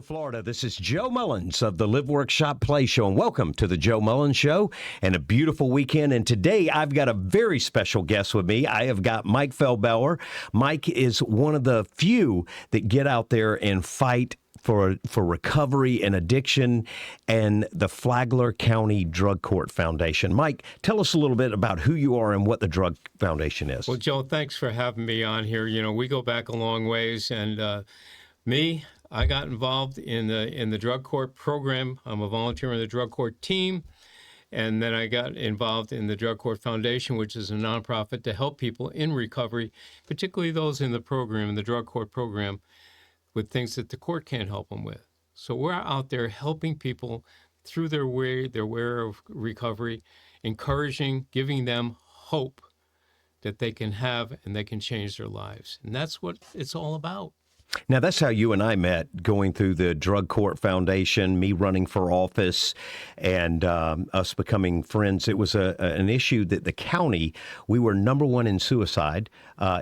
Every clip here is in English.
Hello, Florida. This is Joe Mullins of the Live Workshop Play Show, and welcome to the Joe Mullins Show and a beautiful weekend. And today I've got a very special guest with me. I have got Mike Feldbauer. Mike is one of the few that get out there and fight for recovery and addiction and the Flagler County Drug Court Foundation. Mike, tell us a little bit about who you are and what the Drug Foundation is. Well, Joe, thanks for having me on here. You know, we go back a long ways, and I got involved in the drug court program. I'm a volunteer on the drug court team, and then I got involved in the Drug Court Foundation, which is a nonprofit to help people in recovery, particularly those in the program, in the drug court program, with things that the court can't help them with. So we're out there helping people through their way of recovery, encouraging, giving them hope that they can have and they can change their lives. And that's what it's all about. Now, that's how you and I met, going through the Drug Court Foundation, me running for office, and us becoming friends. It was an issue that the county, we were number one in suicide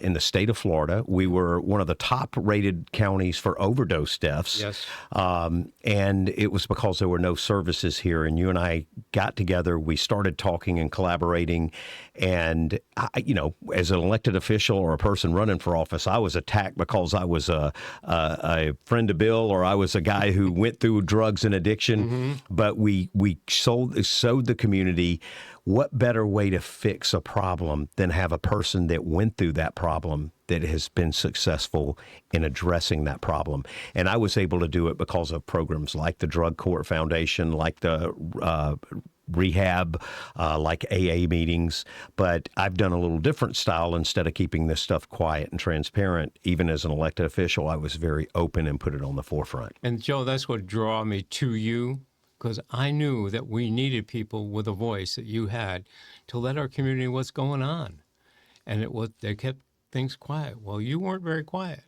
in the state of Florida. We were one of the top-rated counties for overdose deaths. Yes. And it was because there were no services here. And you and I got together. We started talking and collaborating. And, as an elected official or a person running for office, I was attacked because I was a friend of Bill, or I was a guy who went through drugs and addiction. Mm-hmm. But we showed the community what better way to fix a problem than have a person that went through that problem that has been successful in addressing that problem. And I was able to do it because of programs like the Drug Court Foundation, like the rehab, like AA meetings. But I've done a little different style. Instead of keeping this stuff quiet and transparent, even as an elected official, I was very open and put it on the forefront. And Joe, that's what drew me to you, because I knew that we needed people with a voice that you had to let our community know what's going on. And they kept things quiet. Well, you weren't very quiet.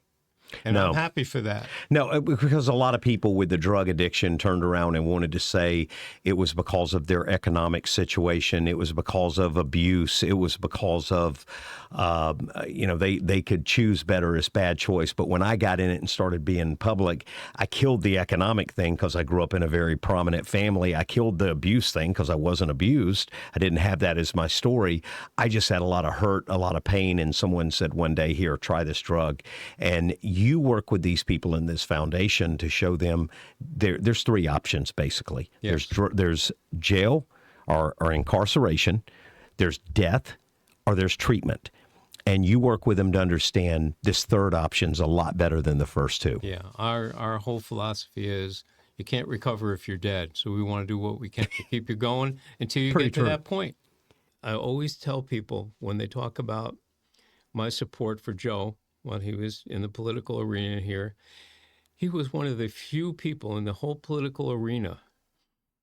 And no. I'm happy for that. No, because a lot of people with the drug addiction turned around and wanted to say it was because of their economic situation. It was because of abuse. It was because of, they could choose better as bad choice. But when I got in it and started being public, I killed the economic thing because I grew up in a very prominent family. I killed the abuse thing because I wasn't abused. I didn't have that as my story. I just had a lot of hurt, a lot of pain. And someone said one day, here, try this drug. And you work with these people in this foundation to show them there's three options, basically. Yes. There's jail or incarceration, there's death, or there's treatment. And you work with them to understand this third option's a lot better than the first two. Yeah, our whole philosophy is you can't recover if you're dead. So we want to do what we can to keep you going until you get to that point. I always tell people when they talk about my support for Joe, when he was in the political arena here, he was one of the few people in the whole political arena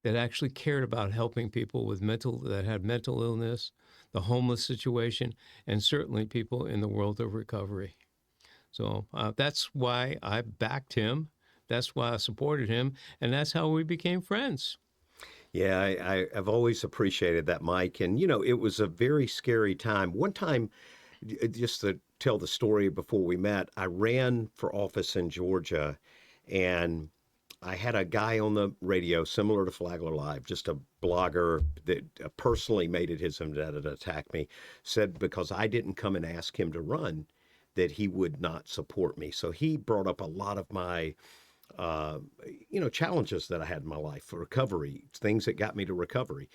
that actually cared about helping people that had mental illness, the homeless situation, and certainly people in the world of recovery. So that's why I backed him. That's why I supported him. And that's how we became friends. Yeah, I've always appreciated that, Mike. And, it was a very scary time. One time, just to tell the story before we met, I ran for office in Georgia, and I had a guy on the radio similar to Flagler Live, just a blogger that personally made it his vendetta to attack me, said because I didn't come and ask him to run, that he would not support me. So he brought up a lot of my challenges that I had in my life for recovery, things that got me to recovery.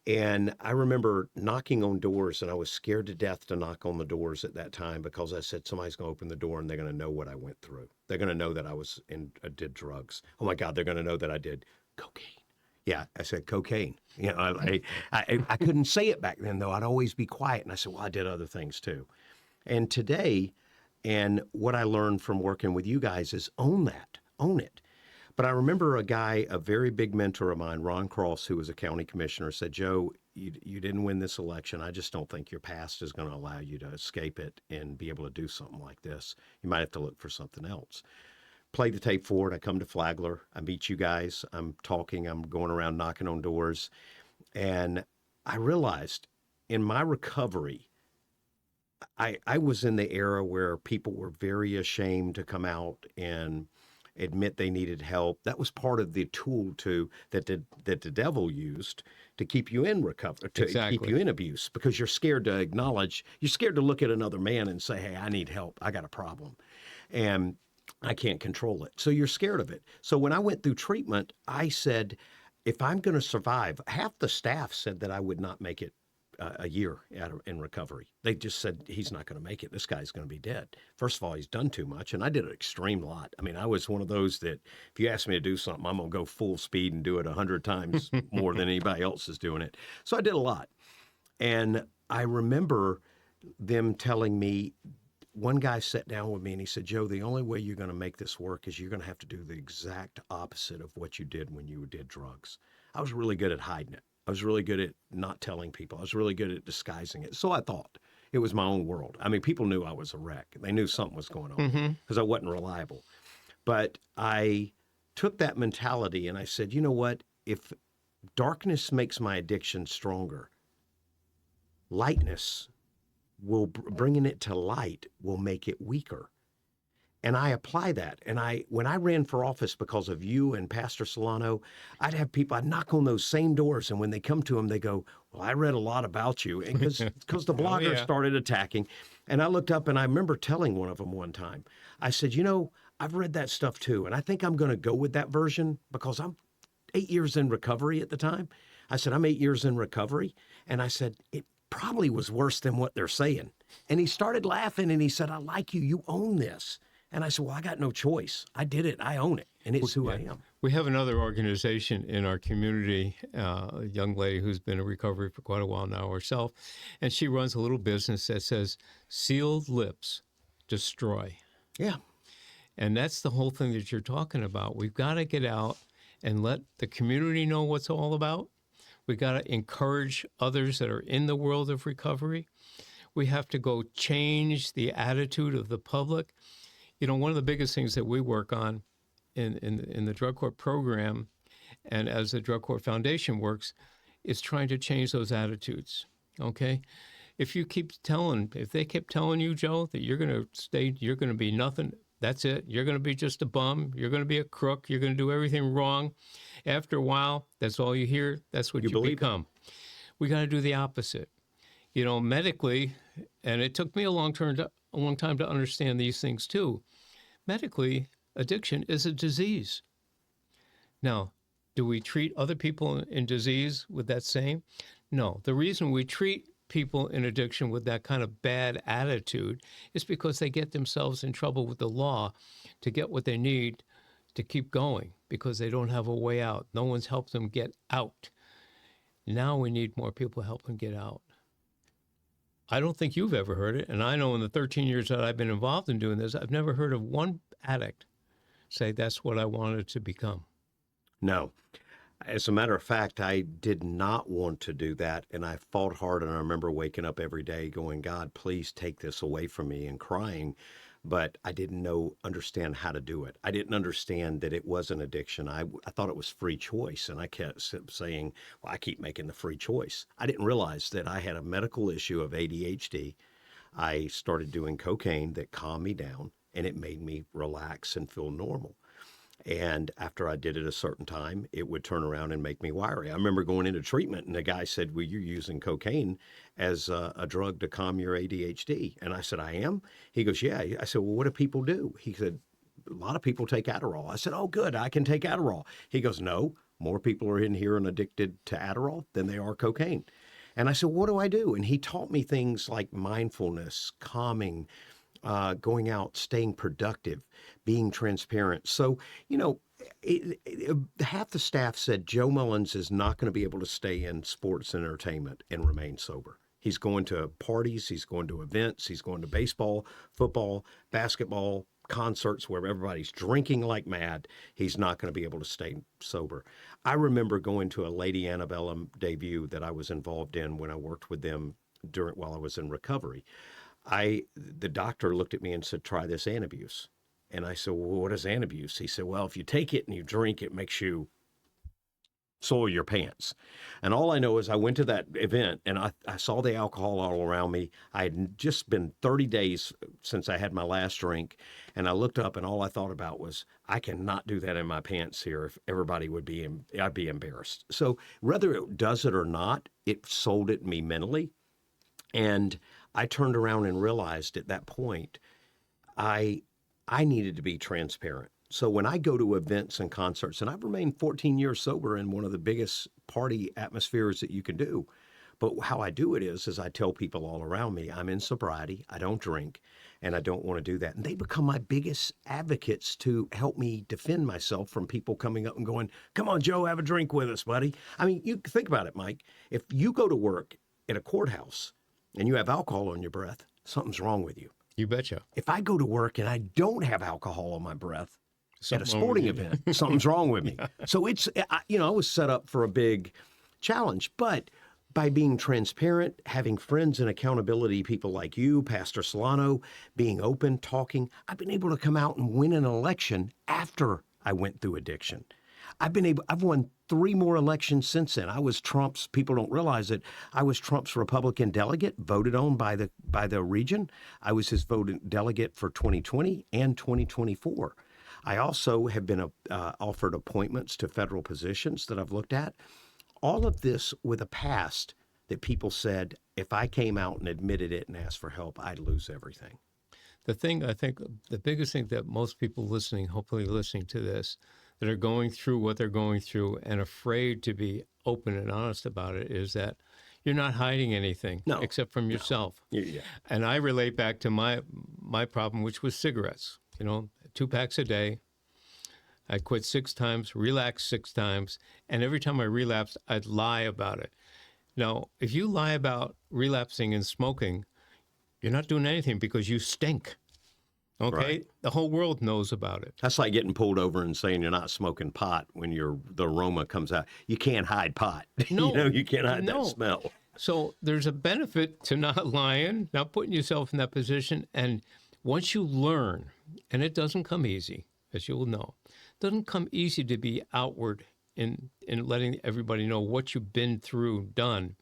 And I remember knocking on doors, and I was scared to death to knock on the doors at that time because I said, somebody's going to open the door and they're going to know what I went through. They're going to know that I did drugs. Oh my God, they're going to know that I did cocaine. Yeah, I said cocaine. I couldn't say it back then, though. I'd always be quiet. And I said, well, I did other things too. And today, and what I learned from working with you guys is own that, own it. But I remember a very big mentor of mine, Ron Cross, who was a county commissioner, said, Joe, you didn't win this election. I just don't think your past is going to allow you to escape it and be able to do something like this. You might have to look for something else. Play the tape forward. I come to Flagler. I meet you guys. I'm talking. I'm going around knocking on doors. And I realized in my recovery, I was in the era where people were very ashamed to come out and admit they needed help. That was part of the tool that the devil used to keep you in recovery, to keep Exactly. you in abuse, because you're scared to acknowledge, you're scared to look at another man and say, "Hey, I need help. I got a problem." And I can't control it. So you're scared of it. So when I went through treatment, I said, if I'm going to survive, half the staff said that I would not make it a year in recovery. They just said, he's not going to make it. This guy's going to be dead. First of all, he's done too much. And I did an extreme lot. I mean, I was one of those that if you ask me to do something, I'm going to go full speed and do it 100 times more than anybody else is doing it. So I did a lot. And I remember them telling me, one guy sat down with me and he said, "Joe, the only way you're going to make this work is you're going to have to do the exact opposite of what you did when you did drugs." I was really good at hiding it. I was really good at not telling people. I was really good at disguising it. So I thought it was my own world. I mean, people knew I was a wreck. They knew something was going on because I wasn't reliable. But I took that mentality and I said, you know what? If darkness makes my addiction stronger, lightness will bringing it to light will make it weaker. And I apply that. And when I ran for office because of you and Pastor Solano, I'd knock on those same doors. And when they come to them, they go, "Well, I read a lot about you." And because the Oh, bloggers yeah. started attacking. And I looked up and I remember telling one of them one time, I said, "You know, I've read that stuff too. And I think I'm going to go with that version because I'm 8 years in recovery at the time." I said, "I'm 8 years in recovery." And I said, "It probably was worse than what they're saying." And he started laughing and he said, "I like you. You own this." And I said, "Well, I got no choice. I did it. I own it. And it's who I Yeah. am." We have another organization in our community, a young lady who's been in recovery for quite a while now herself, and she runs a little business that says, "Sealed lips destroy." Yeah. And that's the whole thing that you're talking about. We've got to get out and let the community know what's all about. We've got to encourage others that are in the world of recovery. We have to go change the attitude of the public. You know, one of the biggest things that we work on in the drug court program and as the drug court foundation works is trying to change those attitudes. Okay. If they keep telling you, Joe, that you're going to be nothing, that's it. You're going to be just a bum. You're going to be a crook. You're going to do everything wrong. After a while, that's all you hear. That's what You you believe it. become. We got to do the opposite. You know, medically, and it took me a long time to understand these things too. Medically, addiction is a disease. Now, do we treat other people in disease with that same? No. The reason we treat people in addiction with that kind of bad attitude is because they get themselves in trouble with the law to get what they need to keep going because they don't have a way out. No one's helped them get out. Now we need more people to help them get out. I don't think you've ever heard it. And I know in the 13 years that I've been involved in doing this, I've never heard of one addict say that's what I wanted to become. No. As a matter of fact, I did not want to do that. And I fought hard. And I remember waking up every day going, "God, please take this away from me," and crying. But I didn't understand how to do it. I didn't understand that it was an addiction. I thought it was free choice. And I kept saying, "Well, I keep making the free choice." I didn't realize that I had a medical issue of ADHD. I started doing cocaine that calmed me down and it made me relax and feel normal. And after I did it a certain time, it would turn around and make me wiry. I remember going into treatment and the guy said, "Well, you're using cocaine as a drug to calm your ADHD." And I said, "I am?" He goes, "Yeah." I said, "Well, what do people do?" He said, "A lot of people take Adderall." I said, "Oh, good. I can take Adderall." He goes, "No, more people are in here and addicted to Adderall than they are cocaine." And I said, "What do I do?" And he taught me things like mindfulness, calming, going out, staying productive, being transparent. So, you know, half the staff said Joe Mullins is not going to be able to stay in sports and entertainment and remain sober. He's going to parties, he's going to events, he's going to baseball, football, basketball, concerts where everybody's drinking like mad. He's not going to be able to stay sober. I remember going to a Lady Antebellum debut that I was involved in when I worked with them while I was in recovery. The doctor looked at me and said, "Try this Antabuse." And I said, "Well, what is Antabuse?" He said, "Well, if you take it and you drink, it makes you soil your pants. And all I know is I went to that event and I saw the alcohol all around me. I had just been 30 days since I had my last drink. And I looked up and all I thought about was, I cannot do that in my pants here. If everybody would be, I'd be embarrassed. So whether it does it or not, it sold it me mentally. And I turned around and realized at that point, I I needed to be transparent. So when I go to events and concerts, and I've remained 14 years sober in one of the biggest party atmospheres that you can do. But how I do it is I tell people all around me, I'm in sobriety, I don't drink, and I don't want to do that. And they become my biggest advocates to help me defend myself from people coming up and going, come on, Joe, have a drink with us, buddy. I mean, you think about it, Mike. If you go to work at a courthouse and you have alcohol on your breath, something's wrong with you. You betcha. If I go to work and I don't have alcohol on my breath at a Something wrong with sporting you. event, something's wrong with me. So I was set up for a big challenge. But by being transparent, having friends and accountability people like you, Pastor Solano, being open, talking, I've been able to come out and win an election after I went through addiction. I've won 3 more elections since then. I was Trump's, people don't realize it, I was Trump's Republican delegate voted on by the region. I was his voted delegate for 2020 and 2024. I also have been offered appointments to federal positions that I've looked at. All of this with a past that people said, if I came out and admitted it and asked for help, I'd lose everything. The thing, I think, the biggest thing that most people listening, hopefully listening to this, that are going through what they're going through and afraid to be open and honest about it is that you're not hiding anything No. except from yourself. Yeah. And I relate back to my problem, which was cigarettes. 2 packs a day. I quit 6 times, relapsed 6 times, and every time I relapsed, I'd lie about it. Now, if you lie about relapsing and smoking, you're not doing anything because you stink. Okay? Right. The whole world knows about it. That's like getting pulled over and saying you're not smoking pot when the aroma comes out. You can't hide pot. No. You can't hide No. that smell. So there's a benefit to not lying, not putting yourself in that position. And once you learn, and it doesn't come easy, as you'll know, it doesn't come easy to be outward in letting everybody know what you've been through, done.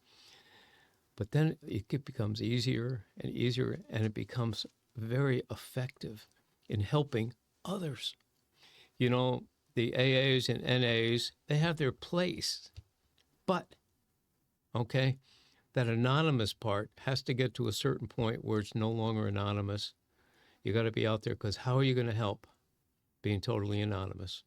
But then it becomes easier and easier, and it becomes very effective in helping others. The AAs and NAs, they have their place. But, okay, that anonymous part has to get to a certain point where it's no longer anonymous. You got to be out there, because how are you going to help being totally anonymous?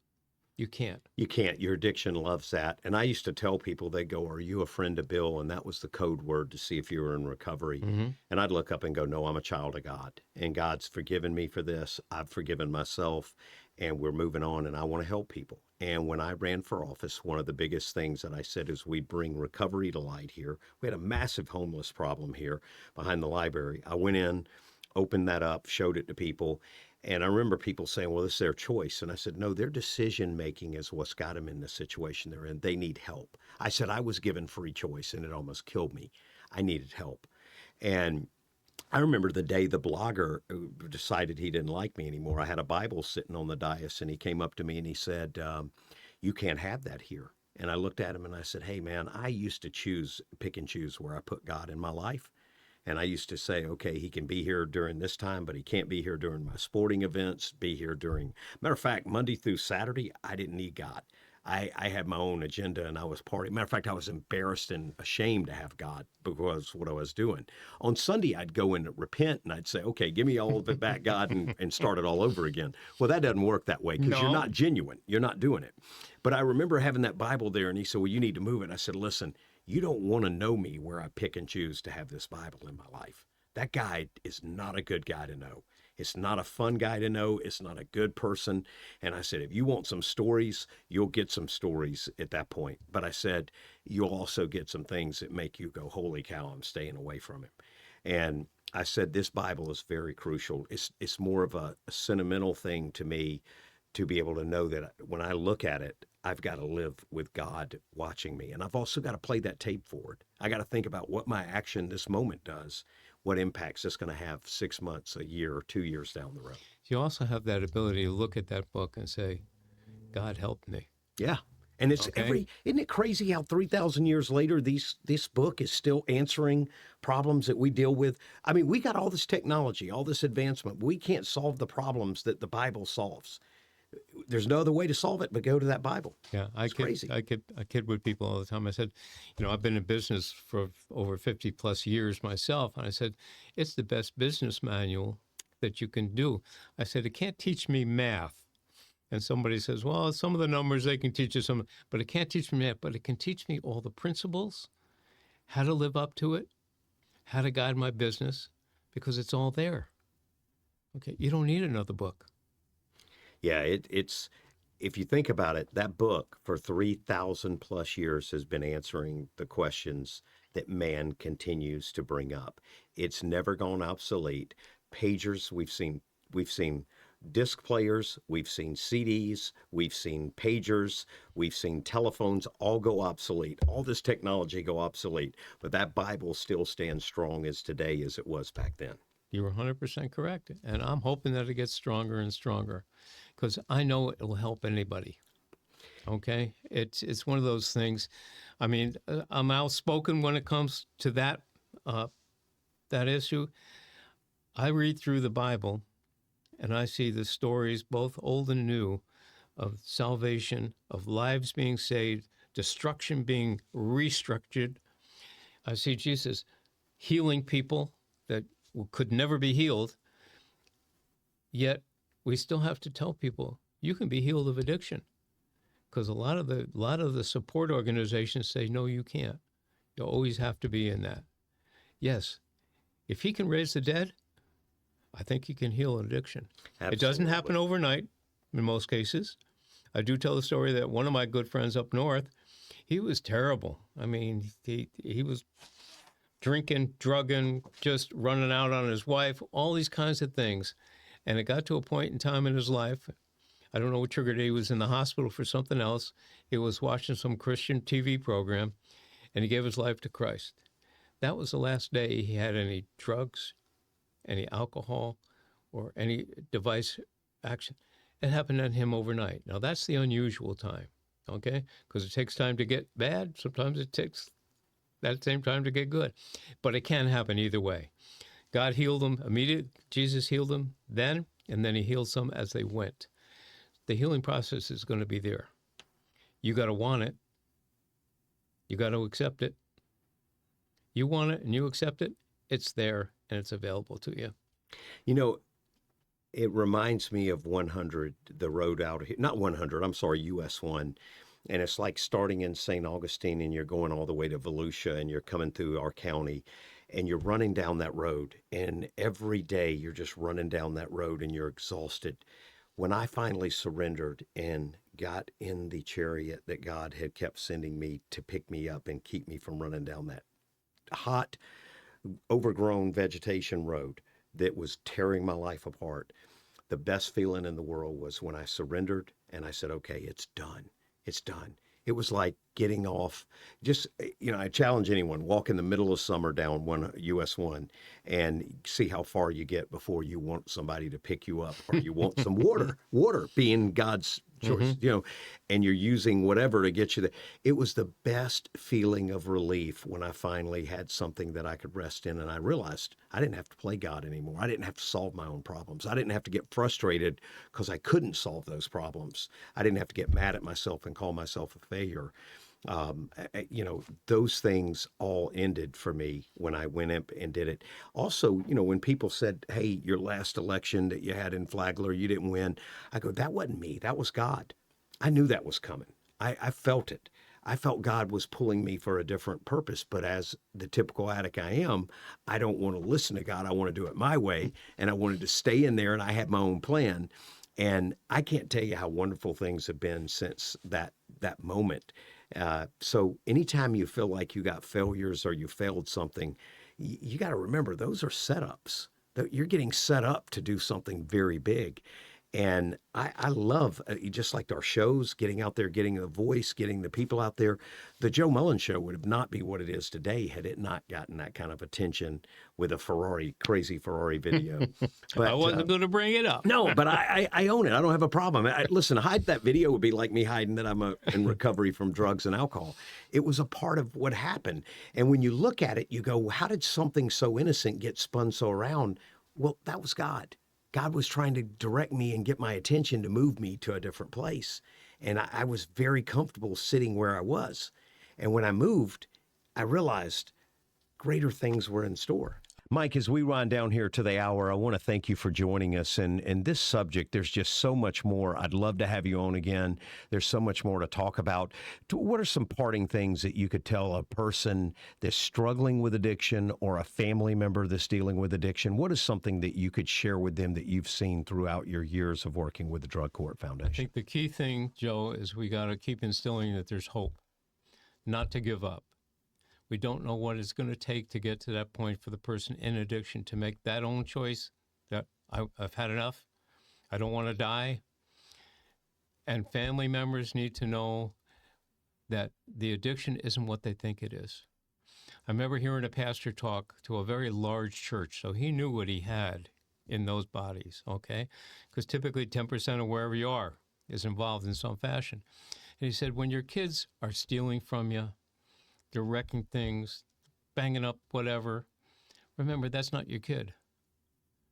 You can't. You can't. Your addiction loves that. And I used to tell people, they go, are you a friend of Bill? And that was the code word to see if you were in recovery. Mm-hmm. And I'd look up and go, no, I'm a child of God. And God's forgiven me for this. I've forgiven myself. And we're moving on. And I want to help people. And when I ran for office, one of the biggest things that I said is we bring recovery to light here. We had a massive homeless problem here behind the library. I went in, opened that up, showed it to people. And I remember people saying, well, this is their choice. And I said, no, their decision-making is what's got them in the situation they're in. They need help. I said, I was given free choice and it almost killed me. I needed help. And I remember the day the blogger decided he didn't like me anymore. I had a Bible sitting on the dais and he came up to me and he said, you can't have that here. And I looked at him and I said, hey, man, I used to pick and choose where I put God in my life. And I used to say, okay, he can be here during this time, but he can't be here during my sporting events, matter of fact, Monday through Saturday, I didn't need God. I had my own agenda and I was partying. Matter of fact, I was embarrassed and ashamed to have God because what I was doing. On Sunday, I'd go in and repent and I'd say, okay, give me all of it back, God, and start it all over again. Well, that doesn't work that way because you're not genuine. You're not doing it. But I remember having that Bible there and he said, well, you need to move it. And I said, listen, you don't want to know me where I pick and choose to have this Bible in my life. That guy is not a good guy to know. It's not a fun guy to know. It's not a good person. And I said, if you want some stories, you'll get some stories at that point. But I said, you'll also get some things that make you go, holy cow, I'm staying away from him. And I said, this Bible is very crucial. It's more of a sentimental thing to me to be able to know that when I look at it, I've got to live with God watching me. And I've also got to play that tape forward. I got to think about what my action this moment does, what impacts it's going to have 6 months, a year, or 2 years down the road. You also have that ability to look at that book and say, God helped me. Yeah. And it's Okay. isn't it crazy how 3,000 years later, this book is still answering problems that we deal with? I mean, we got all this technology, all this advancement. We can't solve the problems that the Bible solves. There's no other way to solve it but go to that Bible. Yeah, It's crazy. I kid with people all the time. I said, I've been in business for over 50 plus years myself, and I said, it's the best business manual that you can do. I said, it can't teach me math. And somebody says, well, some of the numbers they can teach you some, but it can't teach me math, but it can teach me all the principles, how to live up to it, how to guide my business, because it's all there. Okay, you don't need another book. Yeah, it's if you think about it, that book for 3,000 plus years has been answering the questions that man continues to bring up. It's never gone obsolete. Pagers, we've seen disc players, we've seen CDs, we've seen pagers, we've seen telephones all go obsolete. All this technology go obsolete, but that Bible still stands strong as today as it was back then. You're 100% correct. And I'm hoping that it gets stronger and stronger because I know it will help anybody. Okay. It's one of those things. I mean, I'm outspoken when it comes to that issue. I read through the Bible and I see the stories, both old and new, of salvation, of lives being saved, destruction being restructured. I see Jesus healing people that could never be healed. Yet we still have to tell people you can be healed of addiction because a lot of the support organizations say no, you can't. You always have to be in that. Yes, if he can raise the dead, I think he can heal an addiction. It doesn't happen Absolutely. overnight in most cases. I do tell the story that one of my good friends up north, he was terrible. I mean, he was drinking, drugging, just running out on his wife, all these kinds of things. And it got to a point in time in his life, I don't know what triggered it. He was in the hospital for something else. He was watching some Christian TV program, and he gave his life to Christ. That was the last day he had any drugs, any alcohol, or any device action. It happened on him overnight. Now, that's the unusual time, okay? Because it takes time to get bad. Sometimes it takes that same time to get good. But it can happen either way. God healed them immediately. Jesus healed them then, and then he healed some as they went. The healing process is going to be there. You got to want it. You got to accept it. You want it and you accept it, it's there and it's available to you. You know, it reminds me of 100, the road out here, not 100, I'm sorry, US 1. And it's like starting in St. Augustine and you're going all the way to Volusia and you're coming through our county and you're running down that road. And every day you're just running down that road and you're exhausted. When I finally surrendered and got in the chariot that God had kept sending me to pick me up and keep me from running down that hot, overgrown vegetation road that was tearing my life apart, the best feeling in the world was when I surrendered and I said, okay, it's done. It's done. It was like getting off. Just, I challenge anyone, walk in the middle of summer down US 1 and see how far you get before you want somebody to pick you up or you want some water being God's choice, and you're using whatever to get you there. It was the best feeling of relief when I finally had something that I could rest in. And I realized I didn't have to play God anymore. I didn't have to solve my own problems. I didn't have to get frustrated because I couldn't solve those problems. I didn't have to get mad at myself and call myself a failure. Those things all ended for me when I went up and did it. Also, when people said, hey, your last election that you had in Flagler, you didn't win. I go, that wasn't me. That was God. I knew that was coming. I felt it. I felt God was pulling me for a different purpose. But as the typical addict I am, I don't want to listen to God. I want to do it my way. And I wanted to stay in there and I had my own plan. And I can't tell you how wonderful things have been since that moment. So anytime you feel like you got failures or you failed something, you got to remember those are setups. You're getting set up to do something very big. And I love, just like our shows, getting out there, getting the voice, getting the people out there. The Joe Mullins show would not be what it is today had it not gotten that kind of attention with a crazy Ferrari video. I But wasn't going to bring it up. no, but I own it. I don't have a problem. Listen, hide that video would be like me hiding that I'm in recovery from drugs and alcohol. It was a part of what happened. And when you look at it, you go, how did something so innocent get spun so around? Well, that was God. God was trying to direct me and get my attention to move me to a different place. And I was very comfortable sitting where I was. And when I moved, I realized greater things were in store. Mike, as we wind down here to the hour, I want to thank you for joining us. And this subject, there's just so much more. I'd love to have you on again. There's so much more to talk about. What are some parting things that you could tell a person that's struggling with addiction or a family member that's dealing with addiction? What is something that you could share with them that you've seen throughout your years of working with the Drug Court Foundation? I think the key thing, Joe, is we got to keep instilling that there's hope, not to give up. We don't know what it's going to take to get to that point for the person in addiction to make that own choice that I've had enough. I don't want to die. And family members need to know that the addiction isn't what they think it is. I remember hearing a pastor talk to a very large church, so he knew what he had in those bodies, okay? Because typically 10% of wherever you are is involved in some fashion. And he said, when your kids are stealing from you, they're wrecking things, banging up whatever, remember, that's not your kid.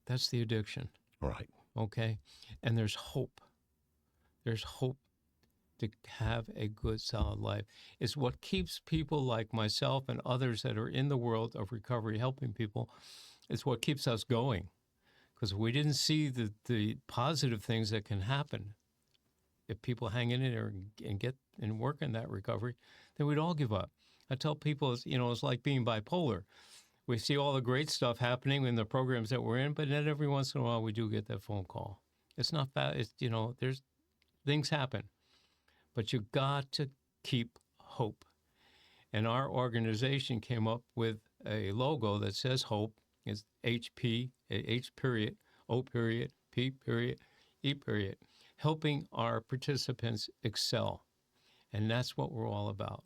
That's the addiction. Right. Okay? And there's hope. There's hope to have a good, solid life. It's what keeps people like myself and others that are in the world of recovery helping people. It's what keeps us going. Because if we didn't see the positive things that can happen if people hang in there and get and work in that recovery, then we'd all give up. I tell people, it's like being bipolar. We see all the great stuff happening in the programs that we're in, but then every once in a while we do get that phone call. It's not bad. There's things happen, but you got to keep hope. And our organization came up with a logo that says hope. It's HP, H period, O period, P period, E period, helping our participants excel. And that's what we're all about.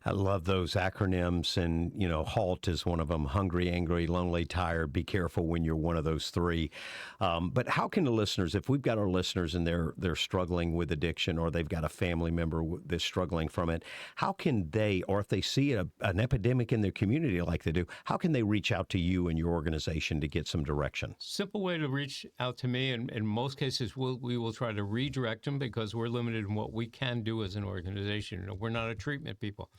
I love those acronyms, and HALT is one of them: hungry, angry, lonely, tired. Be careful when you're one of those three. But how can the listeners, if we've got our listeners and they're struggling with addiction, or they've got a family member that's struggling from it, how can they, or if they see an epidemic in their community like they do, how can they reach out to you and your organization to get some direction? Simple way to reach out to me, and in most cases we will try to redirect them because we're limited in what we can do as an organization. We're not a treatment people.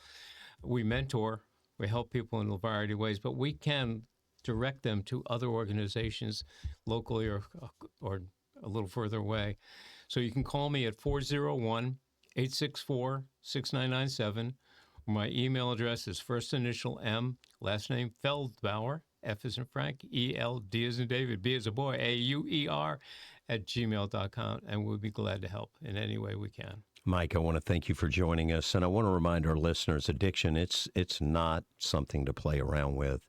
We mentor, we help people in a variety of ways, but we can direct them to other organizations locally or a little further away. So you can call me at 401-864-6997. My email address is first initial M, last name Feldbauer, F as in Frank, E-L-D as in David, B as a boy, A-U-E-R, @gmail.com, and we'll be glad to help in any way we can. Mike, I want to thank you for joining us, and I want to remind our listeners, addiction, it's not something to play around with.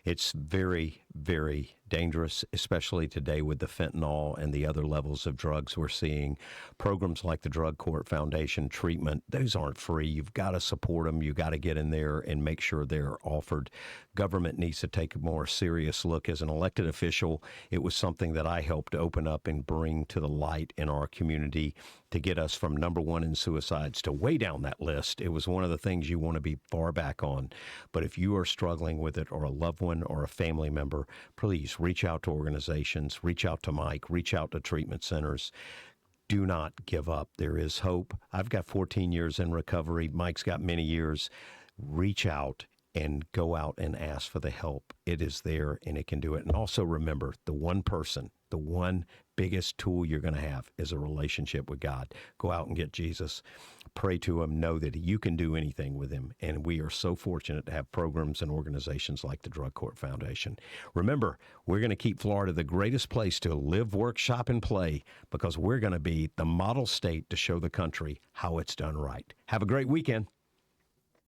It's very, very dangerous, especially today with the fentanyl and the other levels of drugs we're seeing. Programs like the Drug Court Foundation treatment, those aren't free. You've got to support them. You've got to get in there and make sure they're offered. Government needs to take a more serious look. As an elected official, it was something that I helped open up and bring to the light in our community to get us from number one in suicides to way down that list. It was one of the things you want to be far back on. But if you are struggling with it, or a loved one or a family member, please reach out to organizations, reach out to Mike, reach out to treatment centers. Do not give up. There is hope. I've got 14 years in recovery. Mike's got many years. Reach out and go out and ask for the help. It is there and it can do it. And also remember, the one biggest tool you're going to have is a relationship with God. Go out and get Jesus. Pray to him. Know that you can do anything with him. And we are so fortunate to have programs and organizations like the Drug Court Foundation. Remember, we're going to keep Florida the greatest place to live, work, shop, and play, because we're going to be the model state to show the country how it's done right. Have a great weekend.